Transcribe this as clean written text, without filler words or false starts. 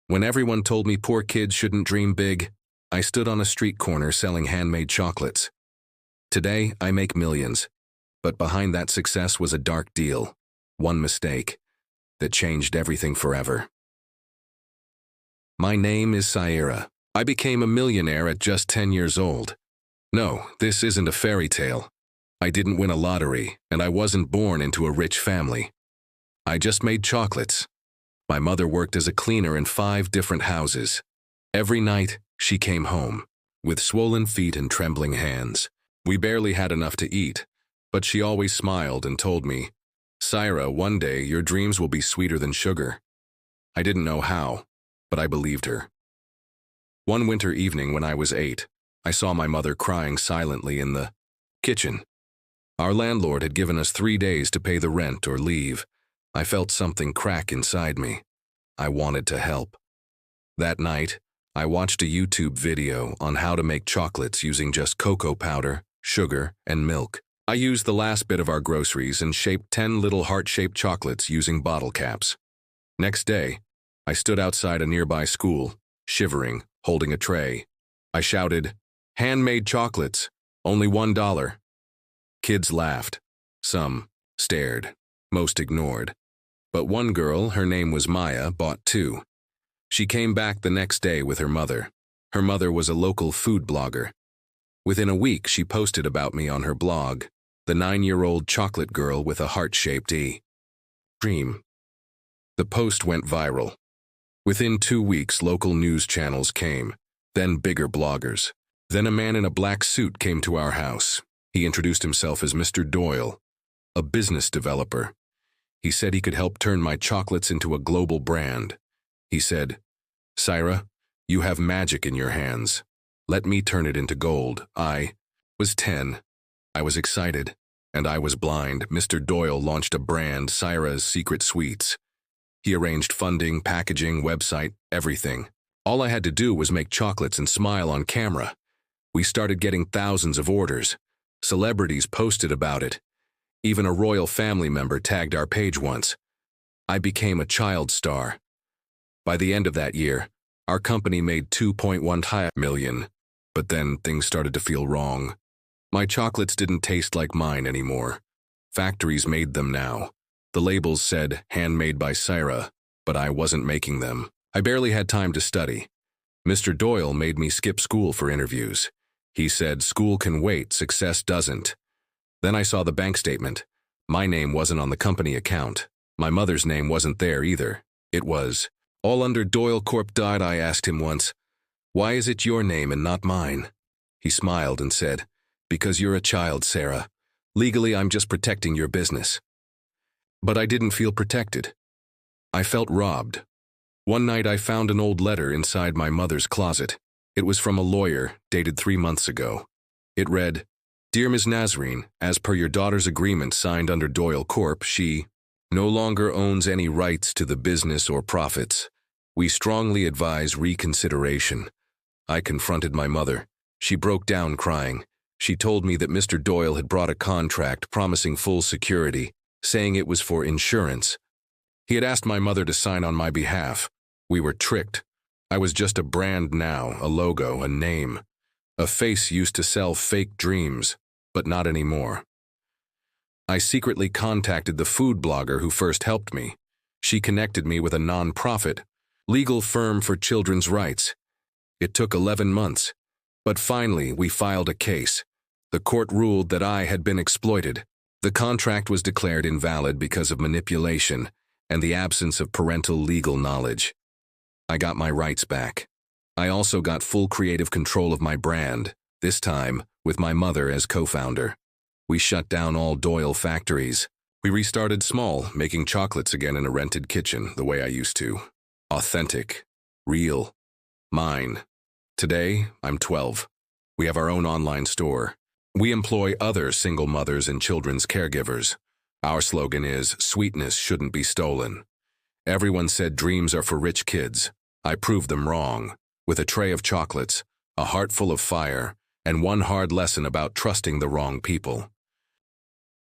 When everyone told me poor kids shouldn't dream big, I stood on a street corner selling handmade chocolates. Today, I make millions, but behind that success was a dark deal, one mistake, that changed everything forever. My name is Saira. I became a millionaire at just 10 years old. No, this isn't a fairy tale. I didn't win a lottery, and I wasn't born into a rich family. I just made chocolates. My mother worked as a cleaner in 5 different houses. Every night, she came home, with swollen feet and trembling hands. We barely had enough to eat, but she always smiled and told me, "Saira, one day your dreams will be sweeter than sugar." I didn't know how, but I believed her. One winter evening when I was 8, I saw my mother crying silently in the kitchen. Our landlord had given us 3 days to pay the rent or leave. I felt something crack inside me. I wanted to help. That night, I watched a YouTube video on how to make chocolates using just cocoa powder, sugar, and milk. I used the last bit of our groceries and shaped 10 little heart-shaped chocolates using bottle caps. Next day, I stood outside a nearby school, shivering, holding a tray. I shouted, "Handmade chocolates, only $1. Kids laughed. Some stared, most ignored. But one girl, her name was Maya, bought 2. She came back the next day with her mother. Her mother was a local food blogger. Within a week, she posted about me on her blog, the 9-year-old chocolate girl with a heart-shaped dream. The post went viral. Within 2 weeks, local news channels came, then bigger bloggers. Then a man in a black suit came to our house. He introduced himself as Mr. Doyle, a business developer. He said he could help turn my chocolates into a global brand. He said, "Saira, you have magic in your hands. Let me turn it into gold." I was 10. I was excited, and I was blind. Mr. Doyle launched a brand, Saira's Secret Sweets. He arranged funding, packaging, website, everything. All I had to do was make chocolates and smile on camera. We started getting thousands of orders. Celebrities posted about it. Even a royal family member tagged our page once. I became a child star. By the end of that year, our company made $2.1 million, but then things started to feel wrong. My chocolates didn't taste like mine anymore. Factories made them now. The labels said, "Handmade by Saira," but I wasn't making them. I barely had time to study. Mr. Doyle made me skip school for interviews. He said, "School can wait, success doesn't." Then I saw the bank statement. My name wasn't on the company account. My mother's name wasn't there either. It was all under Doyle Corp. I asked him once, "Why is it your name and not mine?" He smiled and said, "Because you're a child, Saira. Legally, I'm just protecting your business." But I didn't feel protected. I felt robbed. One night I found an old letter inside my mother's closet. It was from a lawyer, dated 3 months ago. It read, "Dear Ms. Nazarene, as per your daughter's agreement signed under Doyle Corp., she no longer owns any rights to the business or profits. We strongly advise reconsideration." I confronted my mother. She broke down crying. She told me that Mr. Doyle had brought a contract promising full security, saying it was for insurance. He had asked my mother to sign on my behalf. We were tricked. I was just a brand now, a logo, a name. A face used to sell fake dreams, but not anymore. I secretly contacted the food blogger who first helped me. She connected me with a non-profit, legal firm for children's rights. It took 11 months, but finally we filed a case. The court ruled that I had been exploited. The contract was declared invalid because of manipulation and the absence of parental legal knowledge. I got my rights back. I also got full creative control of my brand, this time with my mother as co-founder. We shut down all Doyle factories. We restarted small, making chocolates again in a rented kitchen the way I used to. Authentic, real, mine. Today, I'm 12. We have our own online store. We employ other single mothers and children's caregivers. Our slogan is, "Sweetness shouldn't be stolen." Everyone said dreams are for rich kids. I proved them wrong. With a tray of chocolates, a heart full of fire, and one hard lesson about trusting the wrong people.